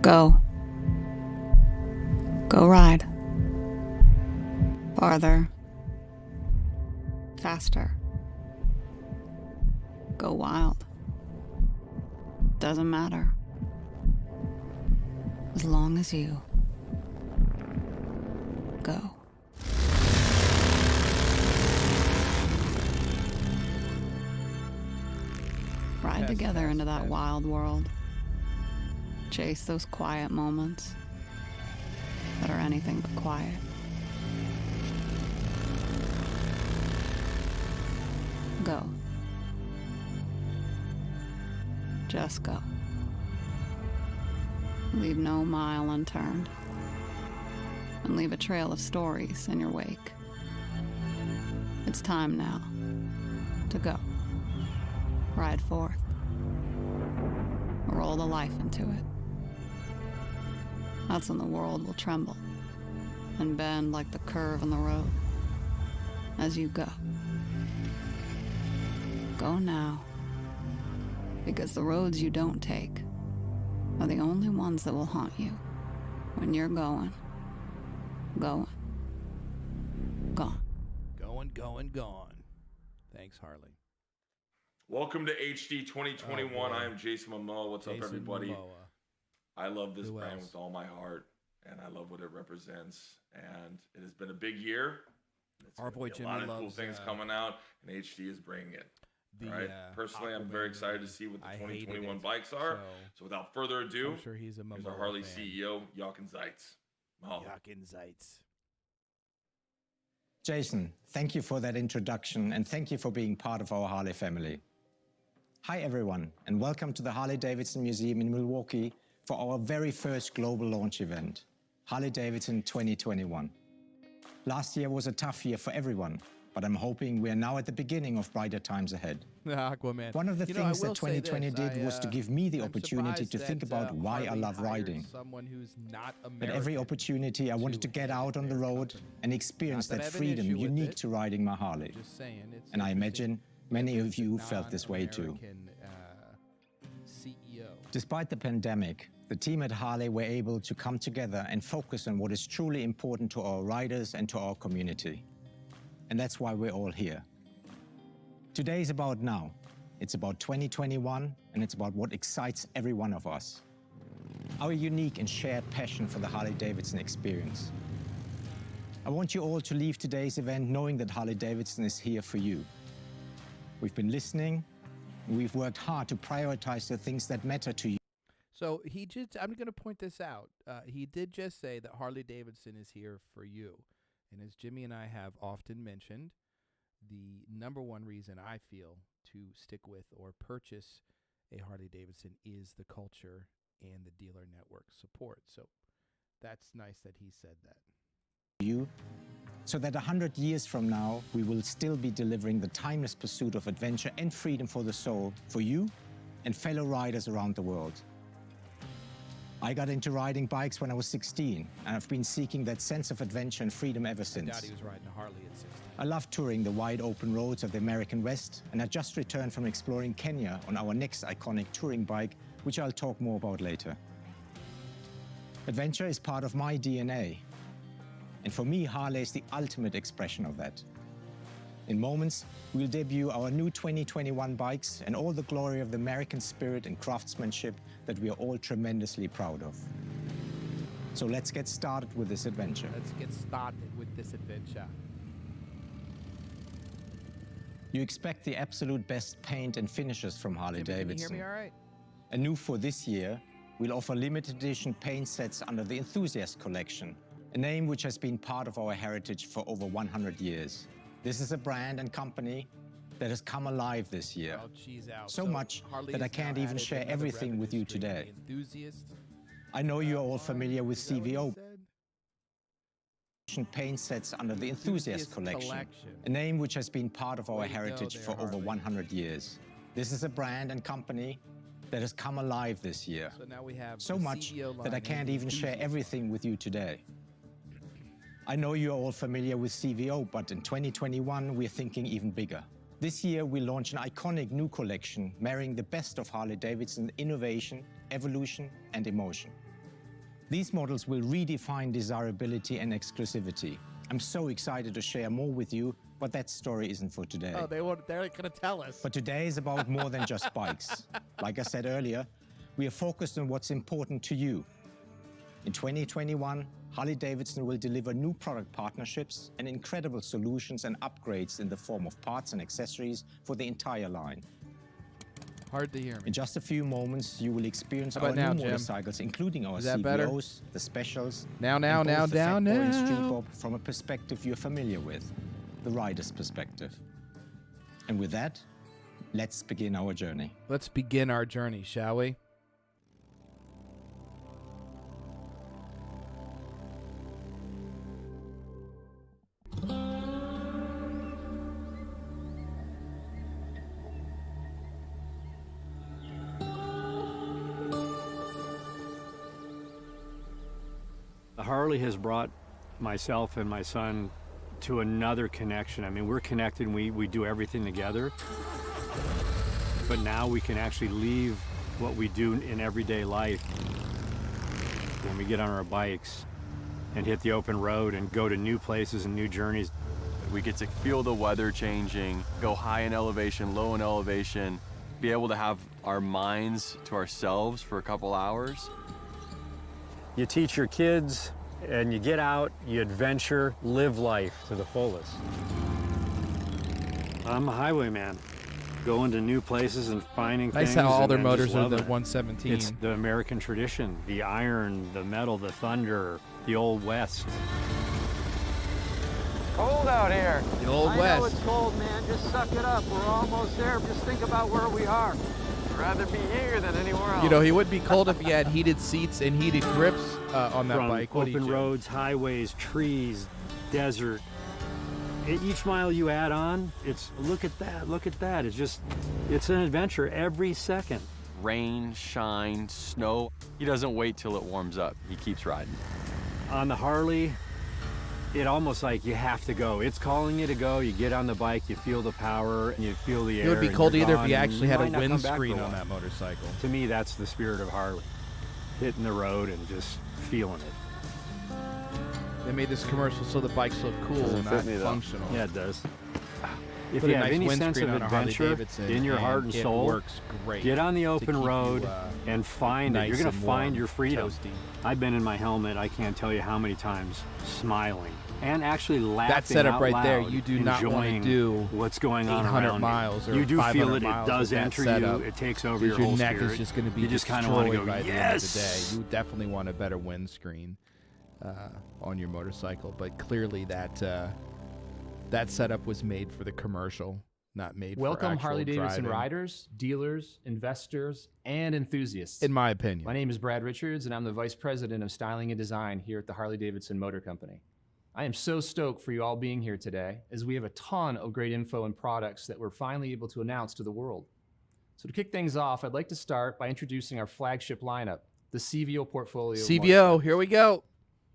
Go. Go ride. Farther. Faster. Go wild. Doesn't matter. As long as you go. Ride together into that wild world. Chase those quiet moments that are anything but quiet. Go. Just go. Leave no mile unturned. And leave a trail of stories in your wake. It's time now to go. Ride forth. Roll the life into it. That's when the world will tremble and bend like the curve in the road as you go. Go now, because the roads you don't take are the only ones that will haunt you when you're going, gone. Gone. Thanks, Harley. Welcome to HD 2021. I am Jason Momoa. What's up, everybody? I love this brand with all my heart, and I love what it represents. And it has been a big year. Our boy Jimmy a lot of loves, cool things coming out, and HD is bringing it. Personally, I'm very excited to see what the 2021 bikes are. So without further ado, I'm sure he's a here's our Harley CEO, Jochen Zeitz. Jochen Zeitz. Jason, thank you for that introduction, and thank you for being part of our Harley family. Hi everyone, and welcome to the Harley-Davidson Museum in Milwaukee for our very first global launch event, Harley-Davidson 2021. Last year was a tough year for everyone, but I'm hoping we are now at the beginning of brighter times ahead. Aquaman. One of the things that 2020 did was to give me the opportunity to think about why I love riding. Someone who's not At every opportunity, I wanted to get out on the road and experience that freedom unique to riding my Harley. And I imagine many of you felt this way too. Despite the pandemic, the team at Harley were able to come together and focus on what is truly important to our riders and to our community. And that's why we're all here. Today is about now. It's about 2021, and it's about what excites every one of us. Our unique and shared passion for the Harley-Davidson experience. I want you all to leave today's event knowing that Harley-Davidson is here for you. We've been listening, and we've worked hard to prioritize the things that matter to you. So I'm going to point this out. He did just say that Harley-Davidson is here for you. And as Jimmy and I have often mentioned, the number one reason I feel to stick with or purchase a Harley-Davidson is the culture and the dealer network support. So that's nice that he said that. You, so that 100 years from now, we will still be delivering the timeless pursuit of adventure and freedom for the soul for you and fellow riders around the world. I got into riding bikes when I was 16, and I've been seeking that sense of adventure and freedom ever since. Daddy was riding a Harley at 16. I love touring the wide open roads of the American West, and I just returned from exploring Kenya on our next iconic touring bike, which I'll talk more about later. Adventure is part of my DNA, and for me, Harley is the ultimate expression of that. In moments, we'll debut our new 2021 bikes and all the glory of the American spirit and craftsmanship that we are all tremendously proud of. So let's get started with this adventure. You expect the absolute best paint and finishes from Harley-Davidson. Can you hear me all right? And new for this year, we'll offer limited edition paint sets under the Enthusiast Collection, a name which has been part of our heritage for over 100 years. This is a brand and company that has come alive this year. So much that I can't even share everything with you today. I know you're all familiar with CVO paint sets under the Enthusiast Collection, a name which has been part of our heritage for over 100 years. This is a brand and company that has come alive this year. So much that I can't even share everything with you today. I know you're all familiar with CVO, but in 2021, we're thinking even bigger. This year, we launch an iconic new collection marrying the best of Harley-Davidson innovation, evolution, and emotion. These models will redefine desirability and exclusivity. I'm so excited to share more with you, but that story isn't for today. Oh, they're going to tell us. But today is about more than just bikes. Like I said earlier, we are focused on what's important to you. In 2021, Harley-Davidson will deliver new product partnerships and incredible solutions and upgrades in the form of parts and accessories for the entire line. Hard to hear me. In just a few moments, you will experience How our about now, new Jim? motorcycles, including our Is that better? CVOs, the specials, Now, and both the now, Fat Boy and now. Street Bob from a perspective you're familiar with, the rider's perspective. And with that, let's begin our journey. Let's begin our journey, shall we? Harley has brought myself and my son to another connection. I mean, we're connected and we do everything together. But now we can actually leave what we do in everyday life when we get on our bikes and hit the open road and go to new places and new journeys. We get to feel the weather changing, go high in elevation, low in elevation, be able to have our minds to ourselves for a couple hours. You teach your kids and you get out, you adventure, live life to the fullest. I'm a highwayman, going to new places and finding Nice things. how all and their then just motors are the loving it. 117. It's the American tradition, the iron, the metal, the thunder, the Old West. Cold out here. The Old I West. know it's cold, man. Just suck it up. We're almost there. Just think about where we are. I'd rather be here than anywhere else. You know, he would be cold if he had heated seats and heated grips on that From bike. What do you open do? roads, highways, trees, desert. Each mile you add on, it's look at that, look at that. It's an adventure every second. Rain, shine, snow. He doesn't wait till it warms up. He keeps riding. On the Harley, it almost like you have to go. It's calling you to go. You get on the bike, you feel the power, and you feel the air. It would be and cold you're either if gone, he and actually you had a might not come back for windscreen a on while. that motorcycle. To me, that's the spirit of Harley. Hitting the road and just feeling it. They made this commercial so the bikes look cool, Doesn't not fit me, though. functional. Yeah, it does. If Put you a have nice any sense windscreen of on a Harley adventure Davidson in your heart and it soul, works great. get on the to open keep road you, and find it. nice You're going and to find warm, your freedom. toasty. I've been in my helmet, I can't tell you how many times, smiling and actually laughing That setup out right there, loud, you do not want to enjoying do what's going on 800 around miles you. or You do 500 feel it. It miles does with that enter setup, you. It takes over because your your whole neck spirit. is just going to be you just kind of want to destroyed go, by the end of yes! the day. You definitely want a better windscreen on your motorcycle, but clearly that setup was made for the commercial, not made for Welcome, actual Harley-Davidson driving, riders, dealers, investors, and enthusiasts. in my opinion. My name is Brad Richards, and I'm the Vice President of Styling and Design here at the Harley-Davidson Motor Company. I am so stoked for you all being here today, as we have a ton of great info and products that we're finally able to announce to the world. So to kick things off, I'd like to start by introducing our flagship lineup, the CVO portfolio. of CVO, motorcycles. here we go.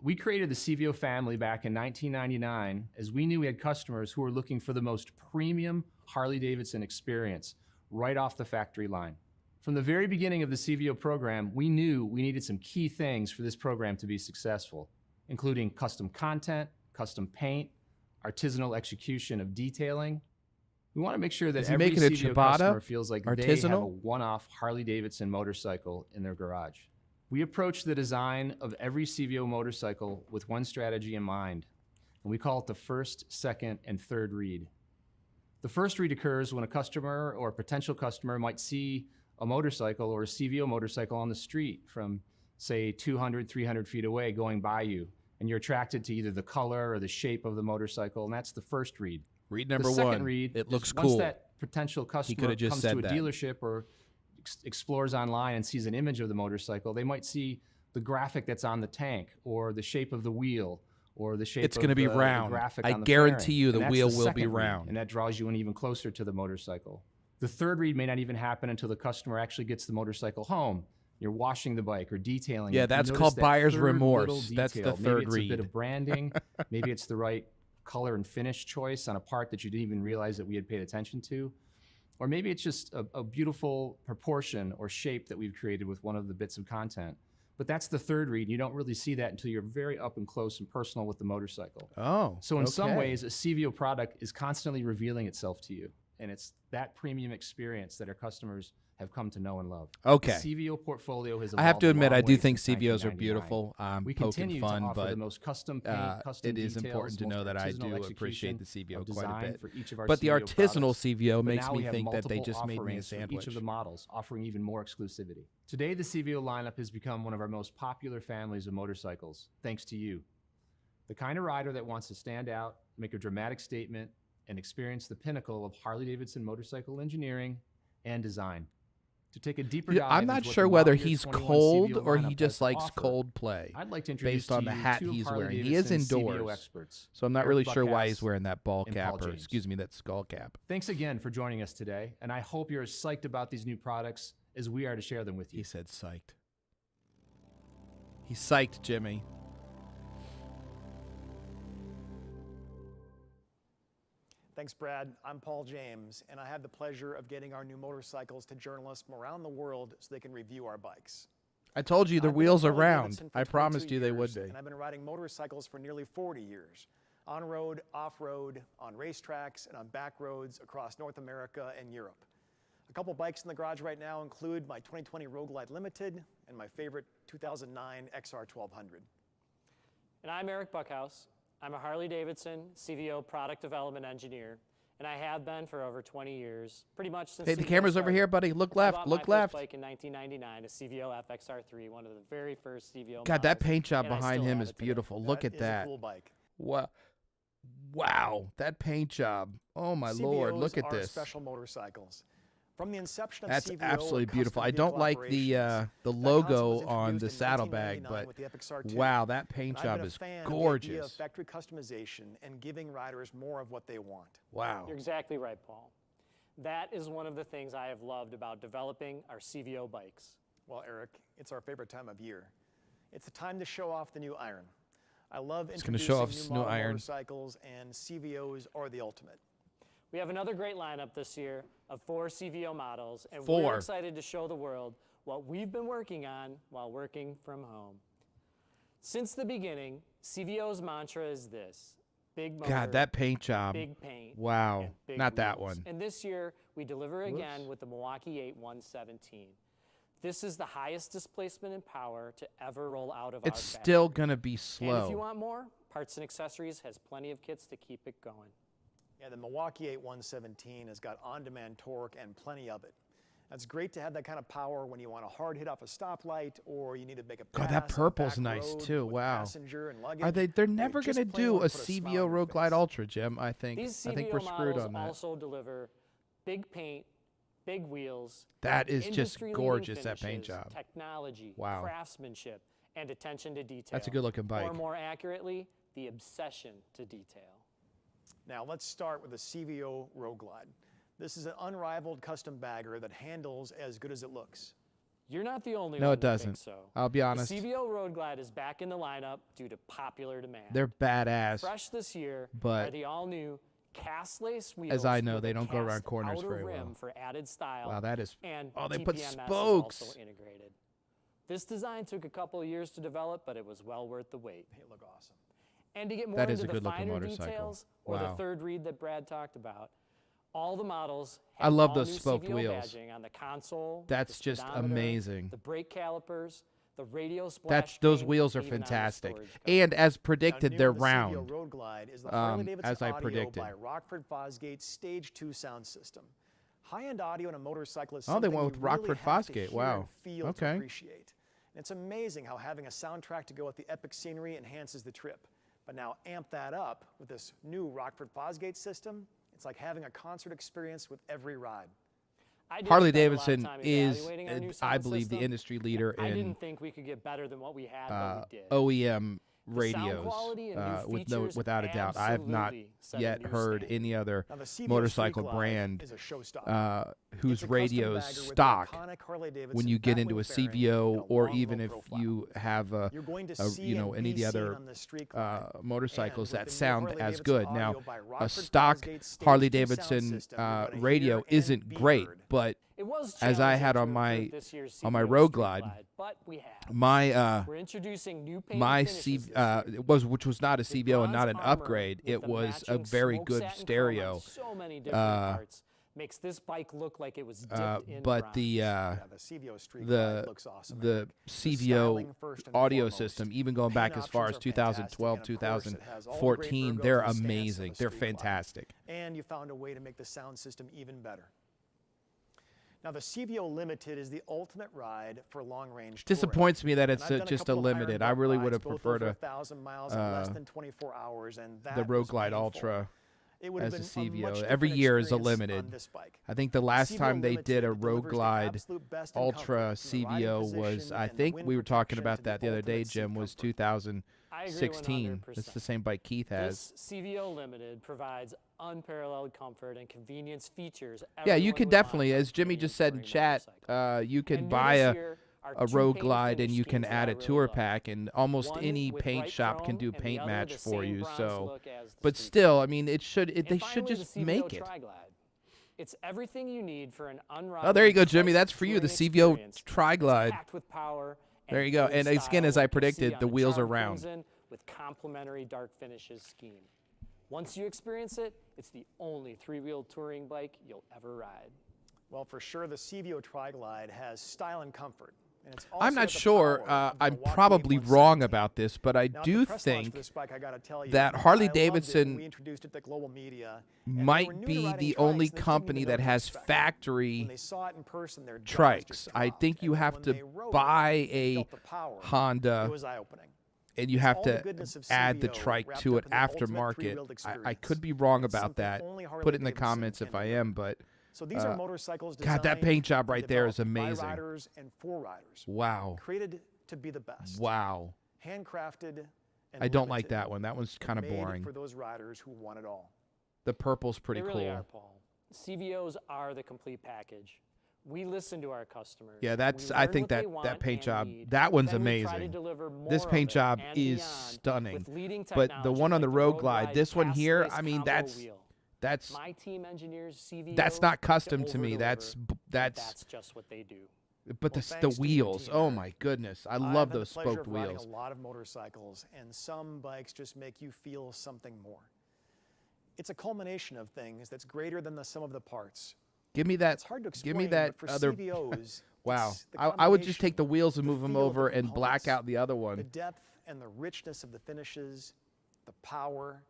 We created the CVO family back in 1999 as we knew we had customers who were looking for the most premium Harley-Davidson experience right off the factory line. From the very beginning of the CVO program, we knew we needed some key things for this program to be successful, including custom content, custom paint, artisanal execution of detailing. We want to make sure that Is he every making a CVO ciabatta? customer feels like they have a Artisanal? one-off Harley-Davidson motorcycle in their garage. We approach the design of every CVO motorcycle with one strategy in mind, and we call it the first, second, and third read. The first read occurs when a customer or a potential customer might see a motorcycle or a CVO motorcycle on the street from, say, 200, 300 feet away going by you, and you're attracted to either the color or the shape of the motorcycle, and that's the first read. Read number the second one. read It is looks once cool. that potential customer coulda just comes said to a that. dealership or explores online and sees an image of the motorcycle, they might see the graphic that's on the tank or the shape of the wheel or the shape It's of gonna be the round. graphic I on the guarantee fairing. you the And that's wheel will second be read, round. and that draws you in even closer to the motorcycle. The third read may not even happen until the customer actually gets the motorcycle home. You're washing the bike or detailing it. Yeah, You that's notice called that buyer's third remorse. little That's the detail. third Maybe it's a bit read. of branding. Maybe it's the right color and finish choice on a part that you didn't even realize that we had paid attention to. Or maybe it's just a beautiful proportion or shape that we've created with one of the bits of content. But that's the third read. You don't really see that until you're very up and close and personal with the motorcycle. Oh, So in some okay. ways, a CVO product is constantly revealing itself to you. And it's that premium experience that our customers have come to know and love. Okay. The CVO portfolio has I have to evolved a admit, long I do way think since CVOs are 1999. beautiful. We Poking continue fun, to offer but the most custom paint, custom it is details, important to most know that I do artisanal appreciate the execution CVO of quite a design bit. for each of our But the CVO artisanal products. CVO But makes now me we have think that they multiple just made me a offerings for sandwich. each of the models, offering even more exclusivity. Today, the CVO lineup has become one of our most popular families of motorcycles, thanks to you. The kind of rider that wants to stand out, make a dramatic statement, and experience the pinnacle of Harley-Davidson motorcycle engineering and design. To take a deeper dive I'm into not what sure the whether model year he's 21 cold CVO or lineup he has just to likes offer, cold play. I'd like to introduce based on to the you hat two he's of wearing. He is Harley-Davidson CVO indoors, experts, so I'm not Eric really sure why Buckhouse he's wearing that ball and cap Paul or, James. excuse me, that skull cap. Thanks again for joining us today, and I hope you're as psyched about these new products as we are to share them with you. He said psyched. He's psyched, Jimmy. Thanks, Brad. I'm Paul James, and I have the pleasure of getting our new motorcycles to journalists from around the world so they can review our bikes. I told you the I've been wheels at are Harley-Davidson round. for I 22 promised you they would years, be. And I've been riding motorcycles for nearly 40 years. On-road, off-road, on racetracks, and on back roads across North America and Europe. A couple bikes in the garage right now include my 2020 Road Glide Limited and my favorite 2009 XR1200. And I'm Eric Buckhouse. I'm a Harley-Davidson CVO product development engineer, and I have been for over 20 years, pretty much since Hey, the CVO camera's over started. here, buddy. Look I left. bought Look my left. first bike in 1999, a CVO FXR3, one of the very first CVO God, that models, paint job and I behind still him have is it today. beautiful. Look at That is that. a cool bike. Wow, that paint job. Oh my Lord, CVOs look at are this. special motorcycles. From the inception of That's CVO absolutely custom beautiful. I vehicle don't like the operations, the that logo concept was on the introduced in saddlebag, 1999 but with the XR2. wow, that paint And I've job been a is fan of the idea gorgeous. of factory customization and giving riders more of what they want. Wow. You're exactly right, Paul. That is one of the things I have loved about developing our CVO bikes. Well, Eric, it's our favorite time of year. It's the time to show off the new iron. I love It's gonna introducing show off new new model iron. motorcycles, and CVOs are the ultimate. We have another great lineup this year of 4 CVO models, and 4. we're excited to show the world what we've been working on while working from home. Since the beginning, CVO's mantra is this: big motor, God, that paint job. big paint, Wow. and big Not that wheels. one. And this year, we deliver again Whoops. with the Milwaukee 8 117. This is the highest displacement and power to ever roll out of It's our still factory. gonna be And if slow. you want more, Parts and Accessories has plenty of kits to keep it going. Yeah, the Milwaukee 8 117 has got on-demand torque and plenty of it. It's great to have that kind of power when you want a hard hit off a stoplight or you need to make a pass God, that on a purple's back nice road too. with Wow. passenger and luggage. Are they? They're I mean, never just gonna plain do wanna a put smile on CVO your Road Glide face. Ultra, Jim. I think. These I think CVO we're screwed models on that. also deliver big paint, big wheels. That is just industry-leading gorgeous, that paint finishes, job. Technology, Wow. craftsmanship, and attention to detail. That's a good-looking bike. Or more accurately, the obsession to detail. Now let's start with the CVO Road Glide. This is an unrivaled custom bagger that handles as good as it looks. You're not the only No, one it that doesn't. thinks so. I'll be honest. The CVO Road Glide is back in the lineup due to popular demand. They're badass. Fresh this year but are the all-new cast lace wheels. as I know, with they a don't go around cast corners outer very rim well. for added style. Wow, that is. And Oh, they put TPMS is spokes. also integrated. This design took a couple of years to develop, but it was well worth the wait. They look awesome. And to get more That is into a the good-looking finer motorcycle. details or Wow. the third read that Brad talked about, all the models I have love all those new spoked CVO wheels. badging on the console, That's the just speedometer, amazing. The brake calipers, the radio splash. Those screen, wheels are even on the fantastic. storage cover. And as Now, predicted, new they're to the CVO round. Road Glide is the Harley-Davidson as I audio predicted. by Rockford Fosgate Stage 2 sound system. High-end audio in a motorcycle is Oh, they something went you with really Rockford have to Fosgate. hear Wow. and feel Okay. to appreciate. And it's amazing how having a soundtrack to go with the epic scenery enhances the trip. But now amp that up with this new Rockford Fosgate system. It's like having a concert experience with every ride. I didn't Harley spend a lot of Davidson time is, evaluating our new I sound believe, the system. industry leader I in didn't think we could get better than what we had, but we did. OEM The sound radios, quality and new with no, features without a doubt. I have not absolutely set a yet new heard standard. any other Now, the CVO motorcycle Street Glide brand is a showstopper. whose It's a custom radios bagger with the stock iconic Harley-Davidson when you get into a batwing fairing and CVO a or long, even low if profile. you have You're going to a see you know and any of be the seen other on the Street Glide. motorcycles And that with the new sound as Harley-Davidson good. audio Now, by a Rockford stock Fosgate Stage 2 Harley sound Davidson system, you're gonna radio hear and isn't be great, heard. but It was as I had on challenging my this year's on my CVO Road Street Glide. but we have. We're introducing new paint my finishes which was not a CVO and not an upgrade. It was a very good stereo. So many different parts makes this bike look like it was dipped in but the CVO Street Glide looks awesome. the CVO audio system, even going back as far as 2012, 2014, they're amazing. They're fantastic. And you found a way to make the sound system even better. Now, the CVO Limited is the ultimate ride for long-range touring. Disappoints me that it's And I've done just a couple of limited. Iron I Butt really rides, would have both preferred over a 1,000 miles in less than 24 hours, and that the Road was Glide painful. Ultra It would have as a been CVO. much Every different year is a experience limited. on this bike. I think the last CVO time they Limited did a Road delivers the Glide absolute best in Ultra comfort from the riding CVO was, position I and the think wind we were talking protection about to that the other day, ultimate seat Jim, was comfort. 2016. It's the same bike Keith has. This CVO Limited provides unparalleled comfort and convenience features. Yeah, you everyone could would want definitely, in a as Jimmy just said in touring chat, motorcycle. you can And new buy this a year are a two Road paint Glide and finish you can schemes add that a I really tour love. pack, and almost One any with paint bright shop can chrome do and the paint other match the for same you. bronze So, look as the but Street still, Glide. I mean, it should And they should finally, just the CVO make it. Tri-Glide. It's everything you need for an unrivaled Oh, there you go, Jimmy. bike That's for you, the touring CVO experience. Tri-Glide. It's packed with power There and you go. full And again, style as I like you'll see predicted, on the wheels are Charmed round. Crimson with complementary dark finishes scheme. Once you experience it, it's the only three-wheel touring bike you'll ever ride. Well, for sure, the CVO Tri-Glide has style and comfort. And it's I'm also not got the sure. power of the I'm Milwaukee probably 117. wrong about this, but I Now, at do the press launch think for this bike, I gotta tell you, that I Harley loved it when Davidson we introduced it to global media, and they were might new to be riding the trikes, only and they didn't company even know that what to has expect. factory When they saw it in person, their jaws just trikes. I dropped, think you and then have when to they rode it buy and a felt the power, Honda it was eye-opening. and you It's have all the to goodness of add the CVO trike wrapped to up it in the ultimate aftermarket. three-wheeled I experience. could be wrong It's about something that. only Harley Put it in the Davidson comments can if I deliver. am, but So these are motorcycles God, that designed paint job and right there is developed by amazing. riders and for riders. Wow. Created to be the best. Wow. Handcrafted and I don't like limited. that one. That one's kind of Made boring. for those riders who want it all. The purple's pretty They really cool. are, Paul. CVOs are the complete package. We listen to our customers. Yeah, that's. We I learn think what they that want paint and job, need, that one's then we try to amazing. deliver more This of paint it job and is beyond stunning. with leading But the technology one on like the Road Road Glide, Glide this one here, Fast I mean, Lace Combo that's Wheel. that's My team engineers CVO that's not to custom to me. overdeliver, but That's just what they do. but Well, the thanks to you, wheels. Team Oh Eric. my goodness, I I've love had those the pleasure spoked of riding wheels. a lot of motorcycles, and some bikes just make you feel something more. It's a culmination of things that's greater than the sum of the parts. Give me that. It's hard to Give me explain, that but for other. CVOs, Wow. it's the I would just combination, take the wheels and the move them feel of the over and black components, out the other the one. depth and the richness of the finishes, the power,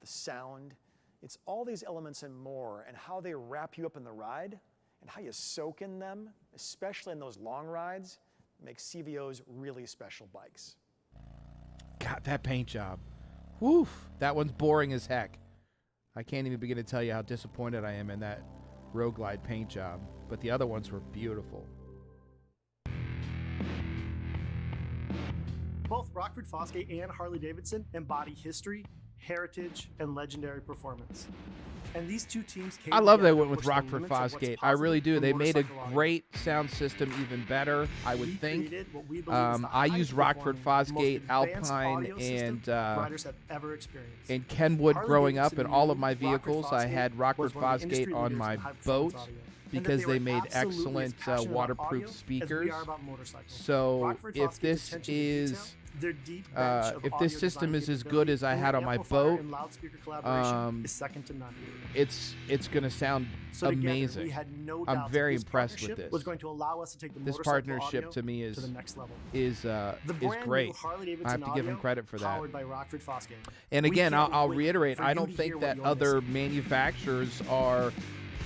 the sound. It's all these elements and more, and how they wrap you up in the ride, and how you soak in them, especially in those long rides, makes CVOs really special bikes. God, that paint job. Woof. That one's boring as heck. I can't even begin to tell you how disappointed I am in that Road Glide paint job. But the other ones were beautiful. Both Rockford Fosgate and Harley Davidson embody history, heritage, and legendary performance. And these two teams came I love together they went to with push the Rockford limits of what's Fosgate. I possible really do. for They made a motorcycle audio. great sound system even better, I would We think. created what we believe is the I use highest Rockford performing, most Fosgate, advanced Alpine, audio system and riders have ever experienced. in Kenwood Harley growing up. Davidson In all of knew my Rockford vehicles, I Fosgate had Rockford was one of the industry Fosgate on leaders my in high-performance boat audio, and because that they were made absolutely excellent as passionate about waterproof audio as we speakers. are about motorcycles. So Rockford if Fosgate's this attention to is detail, their deep bench of if audio this system design is as good as I capability, had and on my amplifier boat, and loudspeaker collaboration is second to none. it's gonna sound So together, amazing. we had no I'm doubt that very this impressed with partnership this. was going to allow us to take the This motorcycle partnership audio to me to is the next level. is The brand great. new Harley I Davidson have to give him audio credit for that. powered by Rockford Fosgate. And We again, can't I'll wait reiterate, for I you don't to think hear that what you're other missing. manufacturers are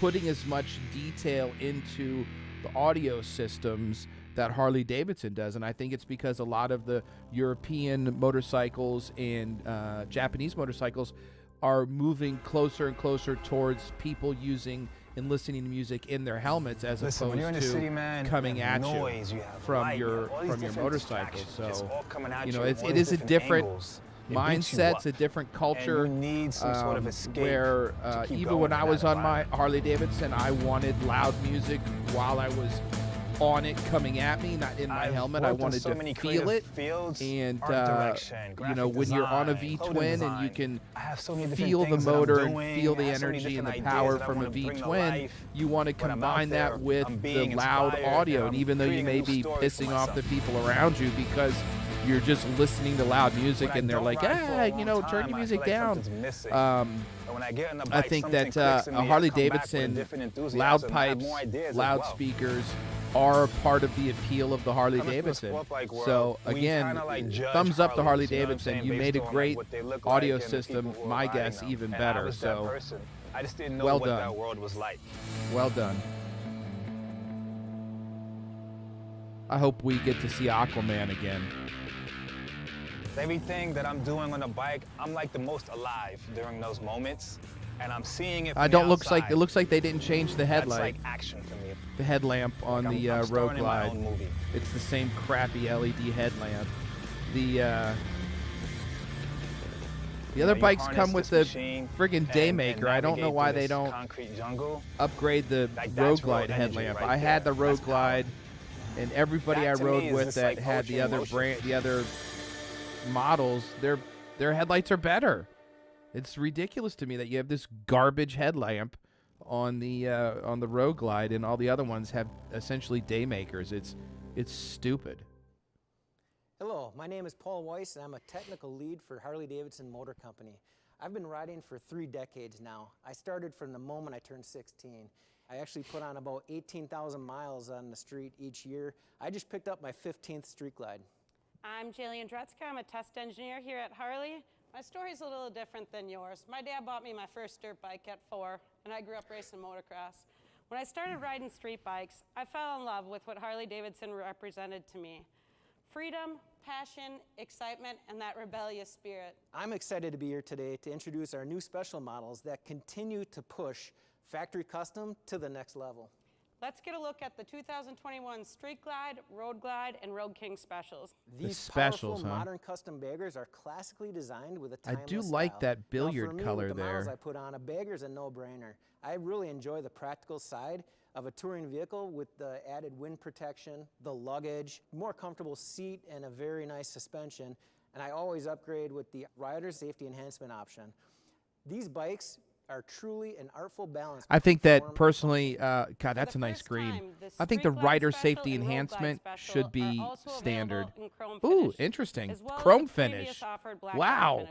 putting as much detail into the audio systems that Harley Davidson does. And I think it's because a lot of the European motorcycles and Japanese motorcycles are moving closer and closer towards people using and listening to music in their helmets as Listen, when you're in opposed the to city, man, coming you at have you noise, you have from light, you your have all these from your different motorcycle. distractions just So all coming at you know, you it from is a different different angles. It beats you mindset, up. a different culture. And you need some sort of escape where to keep even going when in I was that on my environment. Harley Davidson, I wanted loud music while I was on it coming at me, not in my helmet. I wanted to feel it. And, you know, when you're on a V-twin and you can feel the motor and feel the energy and the power from a V-twin, you want to combine that with the loud audio. And even though you may be pissing off the people around you because you're just listening to loud music and they're like, you know, turn your music down. I think that a Harley-Davidson, loud pipes, loudspeakers are part of the appeal of the Harley-Davidson. So again, thumbs up to Harley-Davidson. You made a great audio system. My guess, even better. So well done. Well done. I hope we get to see Aquaman again. Everything that I'm doing on the bike, I'm like the most alive during those moments, and I'm seeing it. I don't looks like it looks like they didn't change the headlight. That's like action for me. The headlamp on the Road Glide. My own movie. It's the same crappy LED headlamp. The other bikes come with the friggin' Daymaker. I don't know why they don't upgrade the Road Glide headlamp. I had the Road Glide, and everybody I rode with that had the other brand, the other models, their headlights are better. It's ridiculous to me that you have this garbage headlamp on the Road Glide, and all the other ones have essentially Daymakers. It's stupid. Hello, my name is Paul Weiss, and I'm a technical lead for Harley-Davidson Motor Company. I've been riding for 3 decades now. I started from the moment I turned 16. I actually put on about 18,000 miles on the street each year. I just picked up my 15th Street Glide. I'm Jillian Dretzka. I'm a test engineer here at Harley. My story's a little different than yours. My dad bought me my first dirt bike at 4, and I grew up racing motocross. When I started riding street bikes, I fell in love with what Harley-Davidson represented to me. Freedom, passion, excitement, and that rebellious spirit. I'm excited to be here today to introduce our new special models that continue to push factory custom to the next level. Let's get a look at the 2021 Street Glide, Road Glide, and Road King specials. These specials, powerful modern custom baggers are classically designed with a timeless I do like style. that billiard now for me, color with the there. models I put on, a bagger's a no-brainer. I really enjoy the practical side of a touring vehicle with the added wind protection, the luggage, more comfortable seat, and a very nice suspension. And I always upgrade with the rider safety enhancement option. These bikes are truly an artful balance. I think that personally, God, that's a nice green. I think the rider safety enhancement should be standard. Ooh, interesting. Chrome finish. Wow.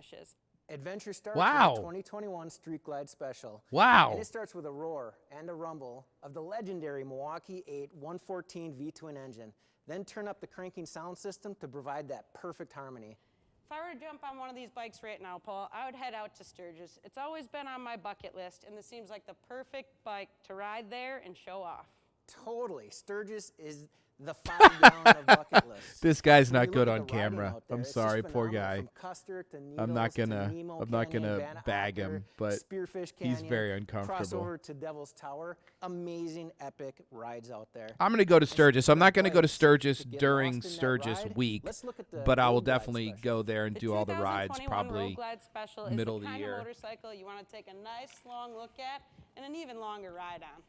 Adventure starts wow. with the 2021 Street Glide Special. Wow. And it starts with a roar and a rumble of the legendary Milwaukee 8 114 V-twin engine. Then turn up the cranking sound system to provide that perfect harmony. If I were to jump on one of these bikes right now, Paul, I would head out to Sturgis. It's always been on my bucket list, and this seems like the perfect bike to ride there and show off. Totally. Sturgis is the 5 gallon of bucket list. This guy's not good on camera. I'm sorry, poor guy. I'm not gonna bag him, but he's very uncomfortable. Crossover to Devil's Tower. Amazing, epic rides out there. I'm gonna go to Sturgis. I'm not gonna go to Sturgis during Sturgis week, but I will definitely go there and do all the rides probably middle of the year. Motorcycle you want to take a nice long look at and an even longer ride on.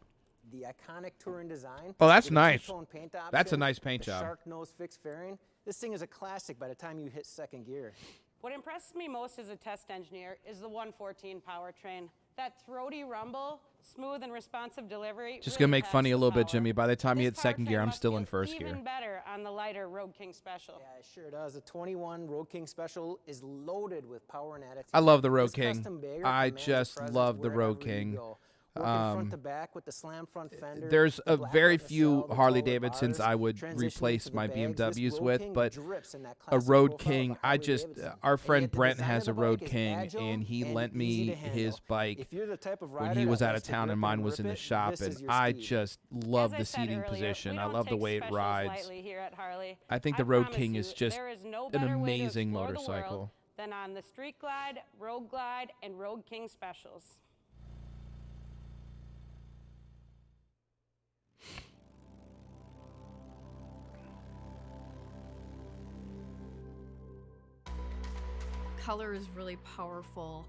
The iconic touring design. Oh, that's nice. Paint option, that's a nice paint job. Shark nose fixed fairing. This thing is a classic by the time you hit second gear. What impresses me most as a test engineer is the 114 powertrain. That throaty rumble, smooth and responsive delivery. Just really gonna make funny a little bit, power. Jimmy. By the time you This hit second gear, I'm powertrain still in must first feel gear. Even better on the lighter Road King Special. Yeah, it sure does. The 21 Road King Special is loaded with power and attitude. I love the Road This King. custom bagger I commands a just presence love the Road wherever you King. go. Working front to back with the slam front fender. There's the a black very leather few cell, the Harley taller Davidsons bars, I would transitioning replace to the my bags. This BMWs Road with, King but drips in that a classic Road profile of a King, Harley Davidson. our And friend yet the Brent design has of a the Road bike is King, agile and he and lent easy me to his handle. bike If you're the type of when rider he was that out of likes to town grip and mine and was in rip the it, shop, this and is your I speed. just love As I the said seating earlier, position. we I don't love the take way it specials rides. lightly here at Harley. I think the I Road promise King you, is just there is no an better way to amazing explore the world motorcycle. than on the Street Glide, Road Glide, and Road King specials. Color is really powerful.